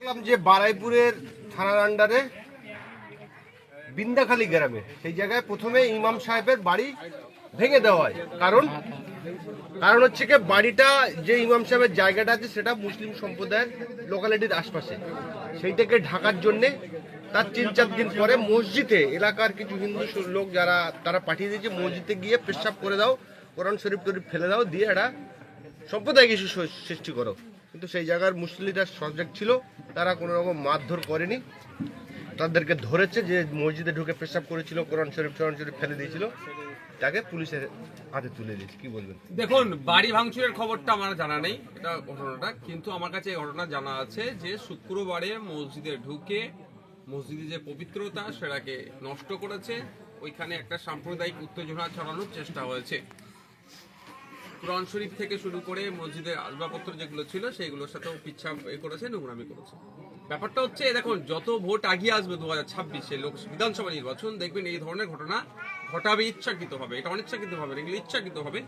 দেখলাম যে বারাইপুরের থানার আন্ডারে বিন্দাখালী গ্রামে সেই জায়গায় প্রথমে ইমাম সাহেবের বাড়ি ভেঙে দেওয়া হয়। কারণ হচ্ছে কি বাড়িটা যে ইমাম সাহেবের জায়গাটা আছে সেটা মুসলিম সম্প্রদায়ের লোকালিটির আশপাশে, সেইটাকে ঢাকার জন্যে তার 3-4 দিন পরে মসজিদে এলাকার কিছু হিন্দু লোক যারা তারা পাঠিয়ে দিয়েছে মসজিদে গিয়ে পেশাব করে দাও, কোরআন শরীফ টরিফ ফেলে দাও, দিয়ে একটা সম্প্রদায় কিছু সৃষ্টি করো। কিন্তু সেই জায়গার মুসলিমরা সজাগ ছিল, তারা কোনো রকম মারধর করেনি, তাদেরকে ধরেছে যে মসজিদে ঢুকে পেশাব করেছিল, কোরআন শরীফ ফেলে দিয়েছিল, তাকে পুলিশের হাতে তুলে দিয়েছে। কি বলবেন? দেখুন, বাড়ি ভাঙচুরের খবরটা আমার জানা নেই এটা ঘটনাটা, কিন্তু আমার কাছে এই ঘটনা জানা আছে যে শুক্রবারে মসজিদে ঢুকে মসজিদে যে পবিত্রতা সেটাকে নষ্ট করেছে, ওইখানে একটা সাম্প্রদায়িক উত্তেজনা ছড়ানোর চেষ্টা হয়েছে। কোরআন শরীফ থেকে শুরু করে মসজিদের আসবাবপত্র যেগুলো ছিল সেইগুলোর সাথেও পিচ্ছা করেছে, নোংরামি করেছে। ব্যাপারটা হচ্ছে দেখুন, যত ভোট আগিয়ে আসবে 2026-এ বিধানসভা নির্বাচন, দেখবেন এই ধরনের ঘটনা ঘটাবে ইচ্ছাকৃতভাবে, এটা অনিচ্ছাকৃতভাবে, এগুলো ইচ্ছাকৃতভাবে,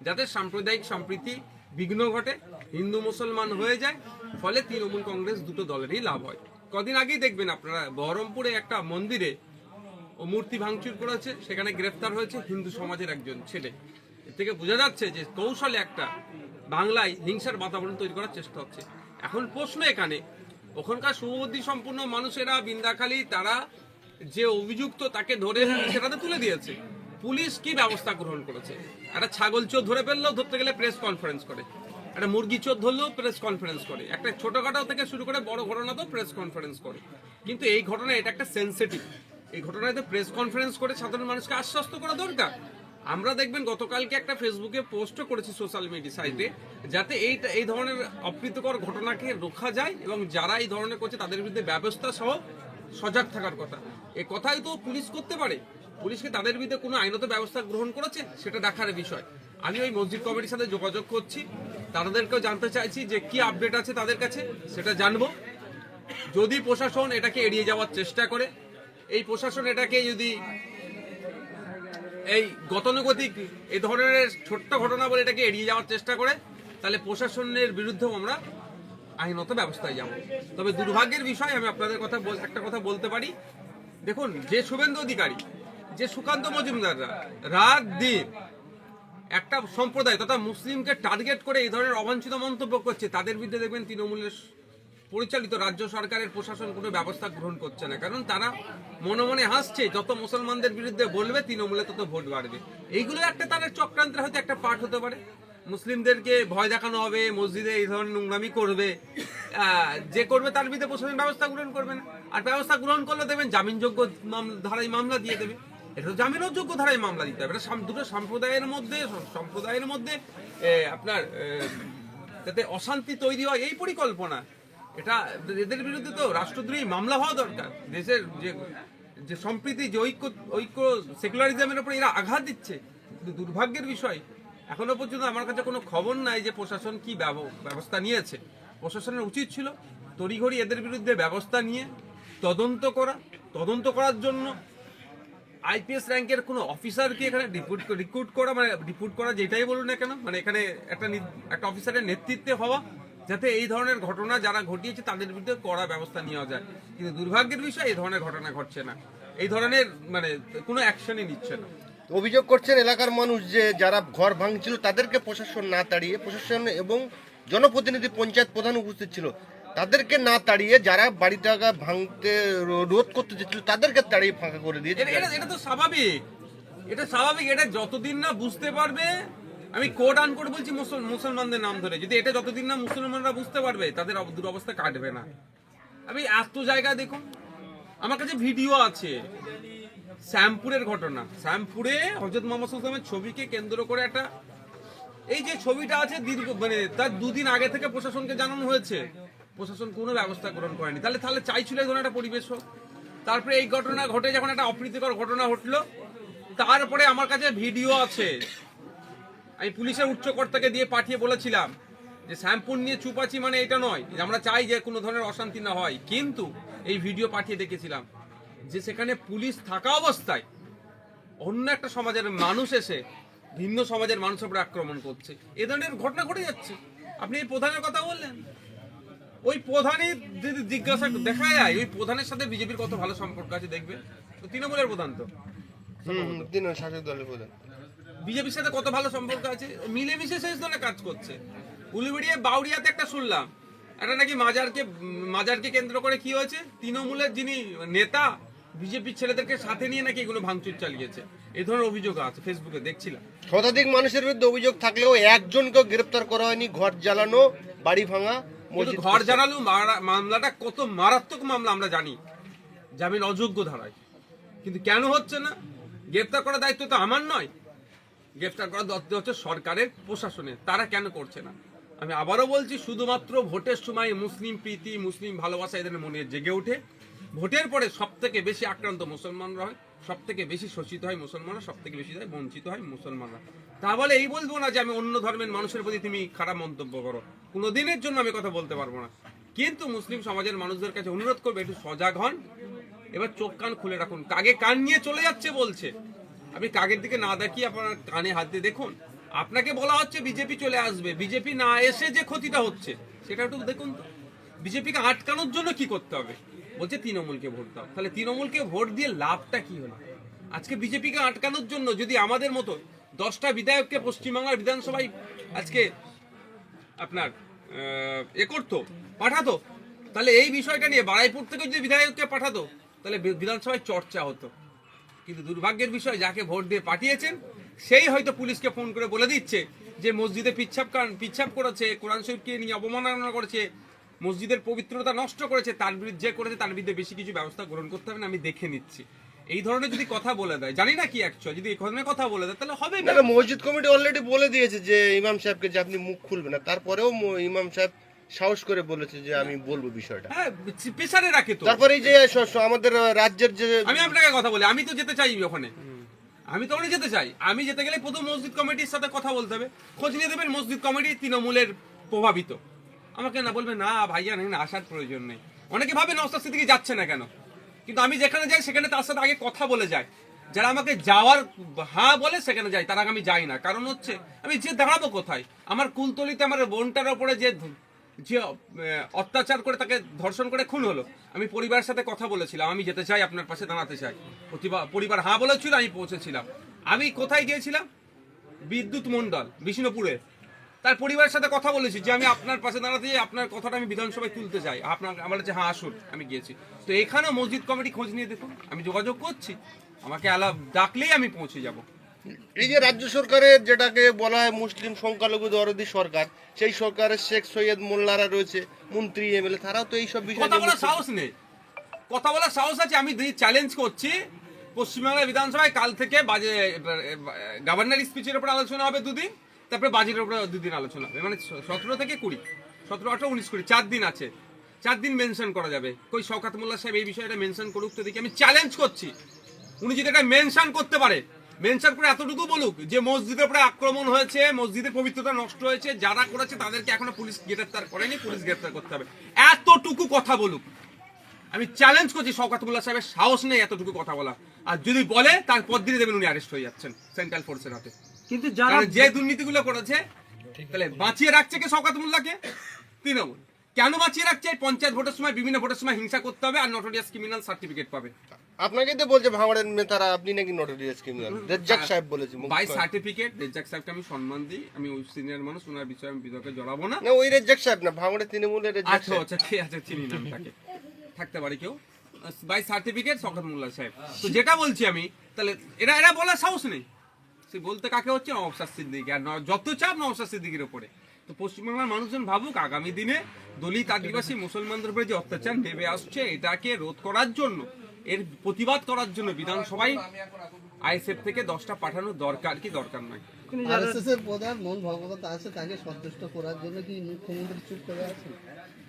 যাতে সাম্প্রদায়িক সম্প্রীতি বিঘ্ন ঘটে, হিন্দু মুসলমান হয়ে যায়, ফলে তৃণমূল কংগ্রেস দুটো দলেরই লাভ হয়। কদিন আগেই দেখবেন আপনারা বহরমপুরে একটা মন্দিরে ও মূর্তি ভাঙচুর করেছে, সেখানে গ্রেফতার হয়েছে হিন্দু সমাজের একজন ছেলে। এর থেকে বোঝা যাচ্ছে যে কৌশলে একটা বাংলায় হিংসার বাতাবরণ তৈরি করার চেষ্টা হচ্ছে। এখন প্রশ্ন এখানে, ওখানকার শুভবুদ্ধি সম্পূর্ণ মানুষেরা বিন্দাখালী তারা যে অভিযুক্ত তাকে ধরে সেটাতে তুলে দিয়েছে, পুলিশ কি ব্যবস্থা গ্রহণ করেছে? একটা ছাগল চোর ধরে ফেললেও ধরতে গেলে প্রেস কনফারেন্স করে, একটা মুরগি চোর ধরলেও প্রেস কনফারেন্স করে, একটা ছোটখাটো থেকে শুরু করে বড় ঘটনাতেও প্রেস কনফারেন্স করে। কিন্তু এই ঘটনা এটা একটা সেন্সিটিভ, এই ঘটনায় তো প্রেস কনফারেন্স করে সাধারণ মানুষকে আশ্বস্ত করা দরকার। আমরা দেখবেন গতকালকে একটা ফেসবুকে পোস্টও করেছি সোশ্যাল মিডিয়া সাইটে, যাতে এই ধরনের অপ্রীতিকর ঘটনাকে রোখা যায় এবং যারা এই ধরনের করছে তাদের বিরুদ্ধে ব্যবস্থা সহ সজাগ থাকার কথা। এ কথাই তো পুলিশ করতে পারে, পুলিশকে তাদের বিরুদ্ধে কোনো আইনত ব্যবস্থা গ্রহণ করেছে সেটা দেখার বিষয়। আমি ওই মসজিদ কমিটির সাথে যোগাযোগ করছি, তাদেরকেও জানতে চাইছি যে কি আপডেট আছে তাদের কাছে, সেটা জানবো। যদি প্রশাসন এটাকে এড়িয়ে যাওয়ার চেষ্টা করে, এই প্রশাসন এটাকে যদি এই গতানুগতিক এই ধরনের ছোট্ট ঘটনা বলে এটাকে এড়িয়ে যাওয়ার চেষ্টা করে, তাহলে প্রশাসনের বিরুদ্ধেও আমরা আইনত ব্যবস্থায় যাব। তবে দুর্ভাগ্যের বিষয়, আমি আপনাদের একটা কথা বলতে পারি, দেখুন যে শুভেন্দু অধিকারী, যে সুকান্ত মজুমদাররা রাত দিন একটা সম্প্রদায় তথা মুসলিমকে টার্গেট করে এই ধরনের অবাঞ্ছিত মন্তব্য করছে, তাদের বিরুদ্ধে দেখবেন তৃণমূলের পরিচালিত রাজ্য সরকারের প্রশাসন কোনো ব্যবস্থা গ্রহণ করছে না। কারণ তারা মনে মনে হাসছে, যত মুসলমানদের বিরুদ্ধে বলবে তৃণমূলে তত ভোট বাড়বে। এইগুলো একটা তাদের চক্রান্তের হয়তো একটা পার্ট হতে পারে। মুসলিমদেরকে ভয় দেখানো হবে, মসজিদে এই ধরনের নোংরামি করবে, যে করবে তার বিরুদ্ধে প্রশাসন ব্যবস্থা গ্রহণ করবে না। আর ব্যবস্থা গ্রহণ করলে দেবেন জামিনযোগ্য ধারায় মামলা দিয়ে দেবে, এটা জামিনের যোগ্য ধারায় মামলা দিতে হবে। এটা দুটো সম্প্রদায়ের মধ্যে আপনার যাতে অশান্তি তৈরি হয় এই পরিকল্পনা, এটা এদের বিরুদ্ধে তো রাষ্ট্রদ্রোহী মামলা হওয়া দরকার। দেশের যে সম্প্রীতি, যে ঐক্য সেকুলারিজমের উপর এরা আঘাত দিচ্ছে। কিন্তু দুর্ভাগ্যের বিষয়, এখনো পর্যন্ত আমার কাছে কোনো খবর নাই যে প্রশাসন কি ব্যবস্থা নিয়েছে। প্রশাসনের উচিত ছিল তড়িঘড়ি এদের বিরুদ্ধে ব্যবস্থা নিয়ে তদন্ত করার জন্য আইপিএস র্যাঙ্কের কোনো অফিসারকে এখানে রিক্রুট করা যেটাই বলুন না কেন, মানে এখানে একটা অফিসারের নেতৃত্বে হওয়া, যাতে এই ধরনের ঘটনা যারা ঘটিয়েছে তাদের বিরুদ্ধে কড়া ব্যবস্থা নেওয়া যায়। কিন্তু দুর্ভাগ্যের বিষয়, এই ধরনের ঘটনা ঘটছে না, এই ধরনের মানে কোনো অ্যাকশনই নিচ্ছে না। অভিযোগ করছেন এলাকার মানুষ যে যারা ঘর ভাঙছিল তাদেরকে প্রশাসন না তাড়িয়ে, প্রশাসন এবং জনপ্রতিনিধি পঞ্চায়েত প্রধান উপস্থিত ছিল, তাদেরকে না তাড়িয়ে যারা বাড়িটা ভাঙতে রোধ করতে চেয়েছিল তাদেরকে তাড়িয়ে ফাঁকা করে দিয়েছে। এটা তো স্বাভাবিক, এটা যতদিন না বুঝতে পারবে, আমি কোড আন করে বলছি মুসলমানদের নাম ধরে, যদি এটা যতদিন না মুসলমানরা বুঝতে পারবে তাদের দুরবস্থা কাটবে না। আমি এত জায়গা দেখুন, আমার কাছে ভিডিও আছে শ্যামপুরের ঘটনা। শ্যামপুরে হযরত মুহাম্মদ সাল্লাল্লাহু আলাইহি ওয়াসাল্লামের ছবিকে কেন্দ্র করে একটা, এই যে ছবিটা আছে মানে তার 2 দিন আগে থেকে প্রশাসনকে জানানো হয়েছে, প্রশাসন কোনো ব্যবস্থা গ্রহণ করেনি। তাহলে চাইছিল এই ধরনের একটা পরিবেশ হোক। তারপরে এই ঘটনা ঘটে যখন একটা অপ্রীতিকর ঘটনা ঘটলো, তারপরে আমার কাছে ভিডিও আছে, আমি পুলিশের উচ্চকর্তাকে দিয়ে পাঠিয়ে বলেছিলাম যে শ্যামপুর নিয়ে চুপ আছি মানে এটা নয় আমরা চাই যে কোনো ধরনের অশান্তি না হয়, কিন্তু এই ভিডিও পাঠিয়ে দেখেছিলাম যে সেখানে পুলিশ থাকা অবস্থায় অন্য একটা সমাজের মানুষ এসে ভিন্ন সমাজের মানুষের উপর আক্রমণ করছে। এ ধরনের ঘটনা ঘটে যাচ্ছে। আপনি এই প্রধানের কথা বললেন, ওই প্রধানই যদি জিজ্ঞাসা দেখা যায় ওই প্রধানের সাথে বিজেপির কত ভালো সম্পর্ক আছে দেখবে, তো তৃণমূলের প্রধান তো তিনি শাসক দলের প্রধান। বিজেপির সাথে কত ভালো সম্পর্ক আছে, মিলেমিশে শেষ দলে কাজ করছে। উলুবেড়িয়া বাউরিয়াতে একটা শুনলাম এটা নাকি মাজারকে কেন্দ্র করে কি হয়েছে, তৃণমূলের যিনি নেতা বিজেপির ছেলেদেরকে সাথে নিয়ে নাকি এগুলো ভাঙচুর চালিয়েছে, এই ধরনের অভিযোগ আছে ফেসবুকে দেখছিলাম। শতাধিক মানুষের বিরুদ্ধে অভিযোগ থাকলেও একজনকেও গ্রেপ্তার করা হয়নি। ঘর জ্বালানো, বাড়ি ভাঙা, কিন্তু ঘর জ্বালানো মামলাটা কত মারাত্মক মামলা আমরা জানি, জামিন অযোগ্য ধারায়, কিন্তু কেন হচ্ছে না? গ্রেপ্তার করার দায়িত্ব তো আমার নয়, গ্রেফতার করার দায়িত্ব হচ্ছে সরকারের, প্রশাসনের, তারা কেন করছে না? আমি আবারও বলছি, শুধুমাত্র ভোটের সময় মুসলিম প্রীতি, মুসলিম ভালোবাসা এদের মনে জেগে ওঠে। ভোটের পরে সব থেকে বেশি আক্রান্ত মুসলমানরা হয়, সব থেকে বেশি শোষিত হয় মুসলমানরা, সব থেকে বেশি বঞ্চিত হয় মুসলমানরা। তা বলে এই বলবো না যে আমি অন্য ধর্মের মানুষের প্রতি তুমি খারাপ মন্তব্য করো, কোনোদিনের জন্য আমি কথা বলতে পারবো না, কিন্তু মুসলিম সমাজের মানুষদের কাছে অনুরোধ করবে একটু সজাগ হন, এবার চোখ কান খুলে রাখুন। কাগে কান নিয়ে চলে যাচ্ছে বলছে, আপনি কাগের দিকে না দেখিয়ে আপনার কানে হাত দিয়ে দেখুন। আপনাকে বলা হচ্ছে বিজেপি চলে আসবে, বিজেপি না এসে যে ক্ষতিটা হচ্ছে সেটা একটু দেখুন তো। বিজেপিকে আটকানোর জন্য কি করতে হবে? বলছে তৃণমূলকে ভোট দাও। তাহলে তৃণমূলকে ভোট দিয়ে লাভটা কি হলো? আজকে বিজেপিকে আটকানোর জন্য যদি আমাদের মতো 10টা বিধায়ককে পশ্চিমবাংলার বিধানসভায় আজকে আপনার করতো, পাঠাতো, তাহলে এই বিষয়টা নিয়ে বারাইপুর থেকে যদি বিধায়ককে পাঠাতো তাহলে বিধানসভায় চর্চা হতো। কিন্তু দুর্ভাগ্যের বিষয়, যাকে ভোট দিয়ে পাঠিয়েছেন সেই হয়তো পুলিশকে ফোন করে বলে দিচ্ছে যে মসজিদে পিচ্ছাপ করেছে, কোরআন শরীফকে নিয়ে অবমাননা করেছে, মসজিদের পবিত্রতা নষ্ট করেছে, তার বিরুদ্ধে যে করেছে তার বিরুদ্ধে বেশি কিছু ব্যবস্থা গ্রহণ করতে হবে না, আমি দেখে নিচ্ছি। এই ধরনের যদি কথা বলে দেয়, জানি না কি অ্যাকচুয়ালি, যদি এই ধরনের কথা বলে দেয় তাহলে হবে না। মসজিদ কমিটি অলরেডি বলে দিয়েছে যে ইমাম সাহেবকে যে আপনি মুখ খুলবেন না, তারপরেও ইমাম সাহেব সাহস করে বলেছে যে আমি বলবো বিষয়টা। হ্যাঁ, প্রেসারে রাখে তো। তারপরে এই যে আমাদের রাজ্যের যে, আমি আপনাকে কথা বলি, আমি তো যেতে চাই ওখানে, আমি তো ওখানে যেতে চাই। আমি যেতে গেলে প্রথম মসজিদ কমিটির সাথে কথা বলতে হবে, খোঁজ নিয়ে দেবেন মসজিদ কমিটি তৃণমূলের প্রভাবিত। আমাকে না বলবে না ভাইয়া না আসার প্রয়োজন নেই। অনেকে ভাবে নওশাদ সিদ্দিকী যাচ্ছে না কেন, কিন্তু আমি যেখানে যাই সেখানে তার সাথে আগে কথা বলে যায়। যারা আমাকে যাওয়ার হ্যাঁ বলে সেখানে যাই, তার আগে আমি যাই না। কারণ হচ্ছে আমি যে দাঁড়াবো কোথায়? আমার কুলতলিতে আমার বোনটার ওপরে যে অত্যাচার করে তাকে ধর্ষণ করে খুন হলো, আমি পরিবারের সাথে কথা বলেছিলাম, আমি যেতে চাই, আপনার পাশে দাঁড়াতে চাই। পরিবার হ্যাঁ বলেছিল, আমি পৌঁছেছিলাম। আমি কোথায় গিয়েছিলাম? বিদ্যুৎ মন্ডল বিষ্ণুপুরে, তার পরিবারের সাথে কথা বলেছি যে আমি আপনার পাশে দাঁড়াতে চাই, আপনার কথাটা আমি বিধানসভায় তুলতে চাই। আপনার আমার কাছে হ্যাঁ আসুন, আমি গিয়েছি। তো এখানেও মসজিদ কমিটি খোঁজ নিয়ে দেখুন, আমি যোগাযোগ করছি, আমাকে ডাকলেই আমি পৌঁছে যাব। এই যে রাজ্য সরকারের যেটাকে বলা হয় মুসলিম সংখ্যালঘু দরদি সরকার, সেই সরকারের শেখ সৈয়দ মোল্লারা রয়েছে, মন্ত্রী এমএলএ, তারাও তো এইসব বিষয় কথা বলার সাহস নেই। কথা বলার সাহস আছে, আমি চ্যালেঞ্জ করছি পশ্চিমবাংলা বিধানসভায় কাল থেকে গভর্নর স্পিচের উপর আলোচনা হবে 2 দিন, তারপরে বাজেটের উপরে 2 দিন আলোচনা হবে, মানে 17 থেকে 20, 17, 18, 19, 20 4 দিন আছে। 4 দিন মেনশন করা যাবে। কই শওকত মোল্লা সাহেব এই বিষয়টা মেনশন করুক তো দেখি। আমি চ্যালেঞ্জ করছি, উনি যদি এটা মেনশন করতে পারে, মেনশন করে এতটুকু বলুক যে মসজিদের উপরে আক্রমণ হয়েছে, মসজিদের পবিত্রতা নষ্ট হয়েছে, যারা করেছে তাদেরকে এখনো পুলিশ গ্রেফতার করেনি, পুলিশ গ্রেফতার করতে হবে, এতটুকু কথা বলুক। আমি চ্যালেঞ্জ করছি, শওকত মোল্লা সাহেবের সাহস নেই এতটুকু কথা বলা। আর যদি বলে তারপর দিনই দেবেন উনি অ্যারেস্ট হয়ে যাচ্ছেন সেন্ট্রাল ফোর্সের হাতে। কিন্তু যারা যে দুর্নীতিগুলো করেছে, তাহলে বাঁচিয়ে রাখছে কে শওকত মোল্লাকে? তৃণমূল। কেন বাঁচিয়ে রাখছে? পঞ্চায়েত ভোটের সময়, বিভিন্ন ভোটের সময় হিংসা করতে হবে আর নটোরিয়াস ক্রিমিনাল সার্টিফিকেট পাবে। আপনাকে তো বলছে ভাঙড়ের নেতারা আপনি নাকি নটোরিয়াস ক্রিমিনাল, রেজ্জাক সাহেব বলেছে। বাই সার্টিফিকেট রেজ্জাক সাহেবকে আমি সম্মান দিই, আমি ওই সিনিয়র মানুষ, ওনার বিষয়ে আমি বিতর্কে জড়াবো না। না ওই রেজ্জাক সাহেব না, ভাঙড়ের তৃণমূলের রেজ্জাক সাহেব। আচ্ছা ঠিক আছে, চিনি নাম তাকে, থাকতে পারে কেউ। বাই সার্টিফিকেট শওকত মোল্লা সাহেব। তো যেটা বলছি আমি, তাহলে এরা বলার সাহস নেই। সে বলতে কাকে হচ্ছে? নওশাদ সিদ্দিকী। আর যত চাপ নওশাদ সিদ্দিকীর উপরে। তো পশ্চিমবাংলার মানুষজন ভাবুক, আগামী দিনে দলিত আদিবাসী মুসলমানদের উপরে যে অত্যাচার নেমে আসছে, এটাকে রোধ করার জন্য, এর প্রতিবাদ করার জন্য বিধানসভায় আইএসএফ থেকে 10টা পাঠানোর দরকার কি দরকার নয়। আরএসএসের প্রধান মোহন ভাগবত আছে, তাকে সন্তুষ্ট করার জন্য কি মুখ্যমন্ত্রী চুপ করে আছেন?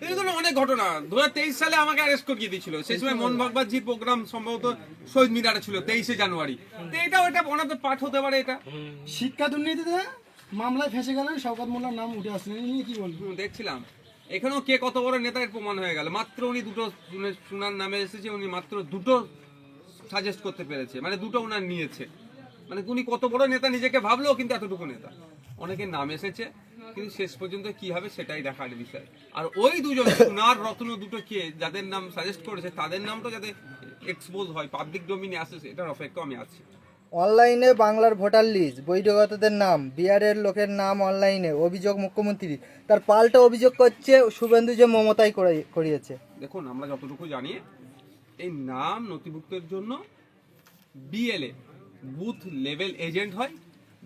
এই ধরনের অনেক ঘটনা 2023 সালে আমাকে অ্যারেস্ট করিয়ে দিয়েছিল। সেই সময় মোহন ভাগবতজির প্রোগ্রাম সম্ভবত শহীদ মিনারে ছিল 23শে জানুয়ারি। তো এটাও এটা ওনাদের পাঠ হতে পারে। এটা শিক্ষা দুর্নীতিতে মামলায় ফেসে গেলেন, শওকত মোল্লার নাম উঠে আসলেন, এই নিয়ে কি বলবো? দেখছিলাম এখানেও কে কত বড় নেতার প্রমাণ হয়ে গেল। মাত্র উনি 2টো শোনার নামে এসেছে, উনি মাত্র 2টো সাজেস্ট করতে পেরেছে, মানে 2টো ওনার নিয়েছে। মানে উনি কত বড় নেতা নিজেকে ভাবলো, কিন্তু এতটুকু নেতা। অনেকের নাম এসেছে, কিন্তু শেষ পর্যন্ত কি হবে সেটাই দেখার বিষয়। আর ওই দুজন সোনার রত্ন দুটো কে যাদের নাম সাজেস্ট করেছে তাদের নামটা যাতে এক্সপোজ হয়, পাবলিক ডোমিনে আসে, এটার অপেক্ষা আমি আছি। অনলাইনে বাংলার ভোটার লিস্ট, বহিরাগতদের নাম, বিহারের লোকের নাম অনলাইনে, অভিযোগ মুখ্যমন্ত্রী, তার পাল্টা অভিযোগ করছে শুভেন্দু যে মমতাই করিয়েছে। দেখুন, আমরা যতটুকু জানি এই নাম নথিভুক্তের জন্য বিএলএ বুথ লেভেল এজেন্ট হয়,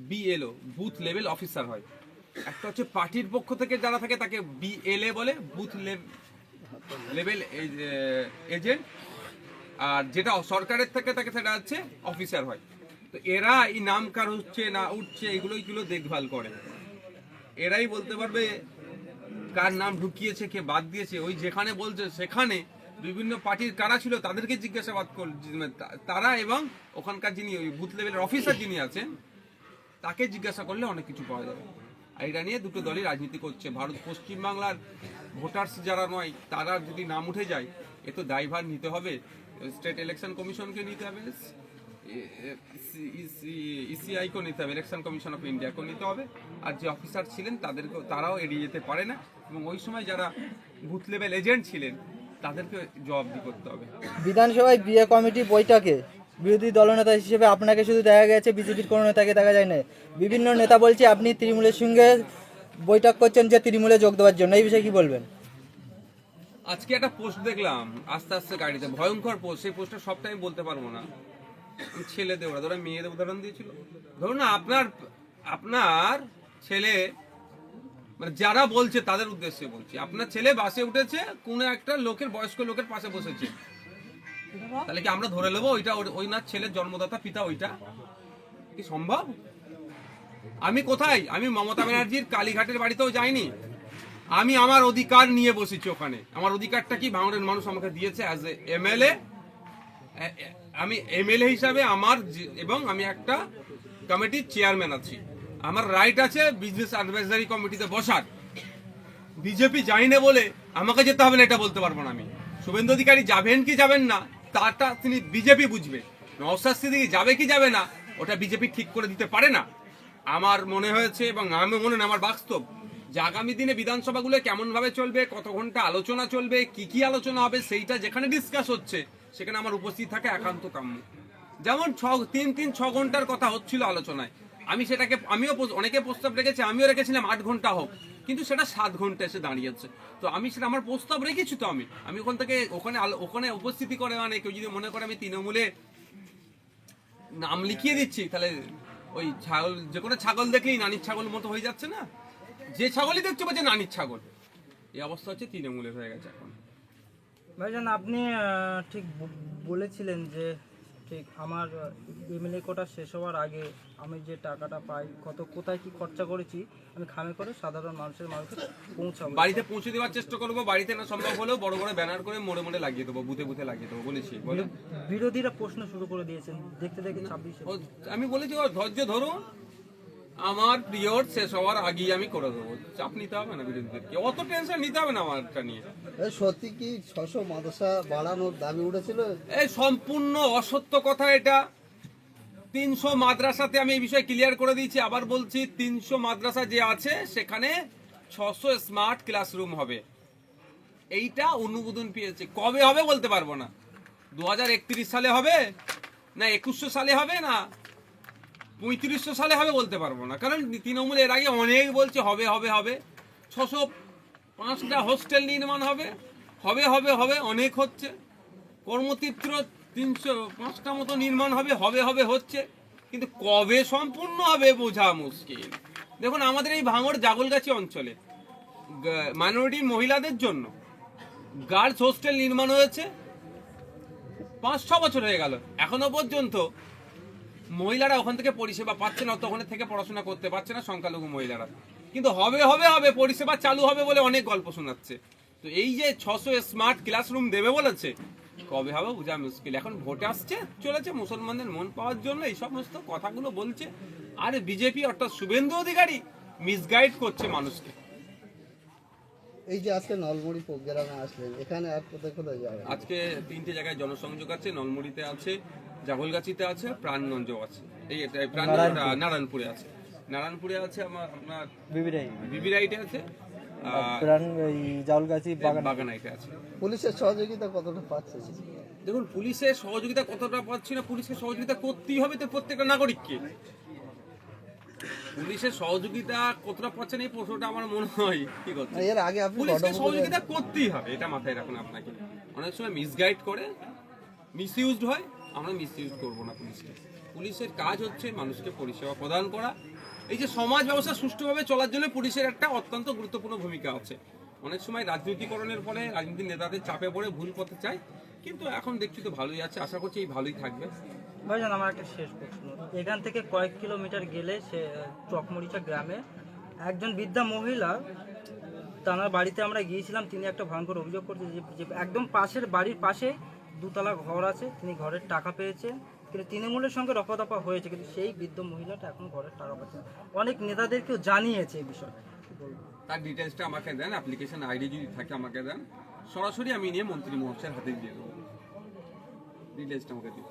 বিএলও বুথ লেভেল অফিসার হয়। একটা হচ্ছে পার্টির পক্ষ থেকে যারা থাকে তাকে বিএলএ বলে, বুথ লেভেল এজেন্ট, আর যেটা সরকারের থেকে তাকে সেটা হচ্ছে অফিসার হয়। তো এরা এই নাম কার হচ্ছে না উঠছে এগুলো দেখভাল করে, এরাই বলতে পারবে কার নাম ঢুকিয়েছে কে বাদ দিয়েছে। ওই যেখানে বলছে সেখানে বিভিন্ন পার্টির কারা ছিল তাদেরকে জিজ্ঞাসাবাদ তারা, এবং ওখানকার যিনি ওই বুথ লেভেলের অফিসার যিনি আছেন তাকে জিজ্ঞাসা করলে অনেক কিছু পাওয়া যাবে। আর এটা নিয়ে দুটো দলই রাজনীতি করছে। ভারত পশ্চিমবাংলার ভোটার্স যারা নয় তারা যদি নাম উঠে যায় এ তো দায়ভার নিতে হবে, স্টেট ইলেকশন কমিশনকে নিতে হবে, ইসিআইকেও নিতে হবে, ইলেকশন কমিশন অফ ইন্ডিয়াকেও নিতে হবে। আর যে অফিসার ছিলেন তারাও এড়িয়ে যেতে পারে না, এবং ওই সময় যারা বুথ লেভেল এজেন্ট ছিলেন তাদেরকে জবাবদিহি করতে হবে। বিধানসভায় বিয়ে কমিটি বৈঠকে বিরোধী দলনেতা হিসেবে আপনাকে শুধু দেখা গেছে, বিজেপির কোনো নেতাকে দেখা যায় না। বিভিন্ন নেতা বলছে আপনি তৃণমূলের সঙ্গে বৈঠক করছেন যে তৃণমূলে যোগ দেওয়ার জন্য, এই বিষয়ে কি বলবেন? আজকে একটা পোস্ট দেখলাম আস্তে আস্তে গাড়িতে, ভয়ঙ্কর পোস্ট। সেই পোস্টটা সবটাই আমি বলতে পারবো না, ছেলেদের ওরা মেয়েদের উদাহরণ দিয়েছিল। ধরুন না, আপনার ছেলে, মানে যারা বলছে তাদের উদ্দেশ্যে বলছি, আপনার ছেলে বাসে উঠেছে, কোন একটা লোকের বয়স্ক লোকের পাশে বসেছে, তাহলে কি আমরা ধরে নেবো ওইটা ওই না ছেলের জন্মদাতা পিতা? ওইটা কি সম্ভব? আমি কোথায়, আমি মমতা ব্যানার্জির কালীঘাটের বাড়িতেও যাইনি, আমি আমার অধিকার নিয়ে বসেছি ওখানে। আমার অধিকারটা কি ভাঙড়ের মানুষ আমাকে দিয়েছে অ্যাজ এ এমএলএ। আমি এমএলএ হিসাবে এবং আমি একটা কমিটির চেয়ারম্যান আছি, আমার রাইট আছে বিজনেস অ্যাডভাইজারি কমিটিতে বসার। বিজেপি যাই না বলে আমাকে যেতে হবে না এটা বলতে পারবো না আমি। শুভেন্দু অধিকারী যাবেন কি যাবেন না তাটা তিনি বিজেপি বুঝবে, নওশাদ সিদ্দিকী যাবে কি যাবে না ওটা বিজেপি ঠিক করে দিতে পারে না। আমার মনে হয়েছে, এবং আমি মনে হয় আমার বাস্তব, যে আগামী দিনে বিধানসভাগুলো কেমন ভাবে চলবে, কত ঘন্টা আলোচনা চলবে, কি আলোচনা হবে, সেইটা যেখানে ডিসকাস হচ্ছে সেখানে আমার উপস্থিত থাকা একান্ত কাম্য। যেমন 6 ঘন্টার কথা হচ্ছিল আলোচনায়, আমিও অনেকে প্রস্তাব রেখেছি, আমিও রেখেছিলাম 8 ঘন্টা হোক, কিন্তু সেটা 7 ঘন্টা এসে দাঁড়িয়েছে। তো আমি সেটা আমার প্রস্তাব রেখেছি, তো আমি ওখান থেকে ওখানে উপস্থিতি করে, মানে কেউ যদি মনে করে আমি তৃণমূলে নাম লিখিয়ে দিচ্ছি, তাহলে ওই ছাগল, যে কোনো ছাগল দেখলেই নানির ছাগল মতো হয়ে যাচ্ছে না, যে ছাগলই দেখছে বলছে নানির ছাগল। এই অবস্থা হচ্ছে তৃণমূলের হয়ে গেছে এখন। ভাইজান, আপনি ঠিক বলেছিলেন যে ঠিক আমার এমএলএ কোটা শেষ হওয়ার আগে আমি যে টাকাটা পাই, কোথায় কি খরচা করেছি আমি খামে করে সাধারণ মানুষের মাঝে পৌঁছাবো, বাড়িতে পৌঁছে দেওয়ার চেষ্টা করবো। বাড়িতে না সম্ভব হলেও বড় বড় ব্যানার করে মোড়ে লাগিয়ে দেবো, বুথে লাগিয়ে দেবো বলেছি। বিরোধীরা প্রশ্ন শুরু করে দিয়েছেন, দেখতে 26। আমি বলেছি ধৈর্য ধরুন, আমার পিরিয়ড শেষ হওয়ার আগেই আমি করে দেবো, চাপ নিতে হবে না বিরোধীদেরকে, অত টেনশন নিতে হবে না আমারটা নিয়ে। সত্যি কি 600 মাদ্রাসা বাড়ানোর দাবি উঠেছিল? এই সম্পূর্ণ অসত্য কথা এটা। 300 মাদ্রাসাতে আমি এই বিষয়ে ক্লিয়ার করে দিয়েছি, আবার বলছি, 300 মাদ্রাসা যে আছে সেখানে 600 স্মার্ট ক্লাসরুম হবে। এইটা অনুমোদন পেয়েছে, কবে হবে বলতে পারবো না, 2031 সালে হবে না 2100 সালে হবে না 3500 সালে হবে বলতে পারবো না, কারণ তৃণমূল এর আগে অনেক বলছে হবে। 605টা হোস্টেল নির্মাণ হবে, অনেক হচ্ছে। কর্মতীর্থ 305টা মতো নির্মাণ হবে হচ্ছে, কিন্তু কবে সম্পূর্ণ হবে বোঝা মুশকিল। দেখুন, আমাদের এই ভাঙড় জাগলগাছি অঞ্চলে মাইনরিটি মহিলাদের জন্য গার্লস হোস্টেল নির্মাণ হয়েছে, 5-6 বছর হয়ে গেল, এখনো পর্যন্ত মহিলারা ওখান থেকে পরিষেবা পাচ্ছে না, তো ওখানে থেকে পড়াশোনা করতে পারছে না সংখ্যালঘু মহিলারা। কিন্তু হবে পরিষেবা চালু হবে বলে অনেক গল্প শোনাচ্ছে। তো এই যে 600 স্মার্ট ক্লাসরুম দেবে বলেছে, কবে হবে বোঝা মুশকিল। এখন ভোটে আসছে চলেছে মুসলমানদের মন পাওয়ার জন্য এই সমস্ত কথাগুলো বলছে। আর বিজেপি অর্থাৎ শুভেন্দু অধিকারী মিসগাইড করছে মানুষকে। এই যে আজকে নলমুড়ি প্রোগ্রামে আসলেন, এখানে আর কোথায় যাবেন? আজকে 3টে জায়গায় জনসংযোগ আছে, নলমুড়িতে আছে, জাগলগাছিতে আছে, প্রাণগঞ্জ আছে, নারায়ণপুরে আছে। নারায়ণপুরে আছে আপনার বিবিরাই বিবিরাইটে আছে, প্রাণ এই জাউলগাছি বাগান বাগানাইটে আছে। পুলিশের সহযোগিতা কতটা পাচ্ছে? দেখুন, পুলিশের সহযোগিতা কতটা পাচ্ছি না, পুলিশের সহযোগিতা করতেই হবে তো প্রত্যেকটা নাগরিককে। পুলিশের সহযোগিতা কতটা পাচ্ছেন এই প্রশ্নটা আমার মনে হয় কি করছে, এর আগে আপনি পুলিশকে সহযোগিতা করতেই হবে, এটা মাথায় রাখুন। আপনাকে অনেক সময় মিসগাইড করে, মিসইউজড হয়, আমরা মিসইউজ করবো না পুলিশকে। পুলিশের কাজ হচ্ছে মানুষকে পরিষেবা প্রদান করা। এই যে সমাজ ব্যবস্থা সুষ্ঠুভাবে চলার জন্য পুলিশের একটা অত্যন্ত গুরুত্বপূর্ণ ভূমিকা আছে। অনেক সময় রাজনৈতিকরণের ফলে রাজনীতির নেতাদের চাপে পড়ে ভুল পথে চায়, কিন্তু এখন দেখছি তো ভালোই আছে, আশা করছি এই ভালোই থাকবে। ভাইজান আমার একটা শেষ প্রশ্ন, এখান থেকে কয়েক কিলোমিটার গেলে সে চকমরিচা গ্রামে একজন বৃদ্ধা মহিলা, তার বাড়িতে আমরা গিয়েছিলাম, তিনি একটা ভয়ঙ্কর অভিযোগ করছে যে একদম পাশের বাড়ির পাশে দুতলা ঘর আছে, তিনি ঘরের টাকা পেয়েছেন, কিন্তু তৃণমূলের সঙ্গে রফাদফা হয়েছে, কিন্তু সেই বৃদ্ধ মহিলাটা এখন ঘরের টাকা পাচ্ছে না। অনেক নেতাদেরকেও জানিয়েছে এই বিষয়ে, কি বলবো? তার ডিটেলসটা আমাকে দেন, অ্যাপ্লিকেশন আইডি যদি থাকে আমাকে দেন, সরাসরি আমি নিয়ে মন্ত্রী মহোদয়ের হাতে দিয়ে দেবো। ডিটেলসটা আমাকে দিন।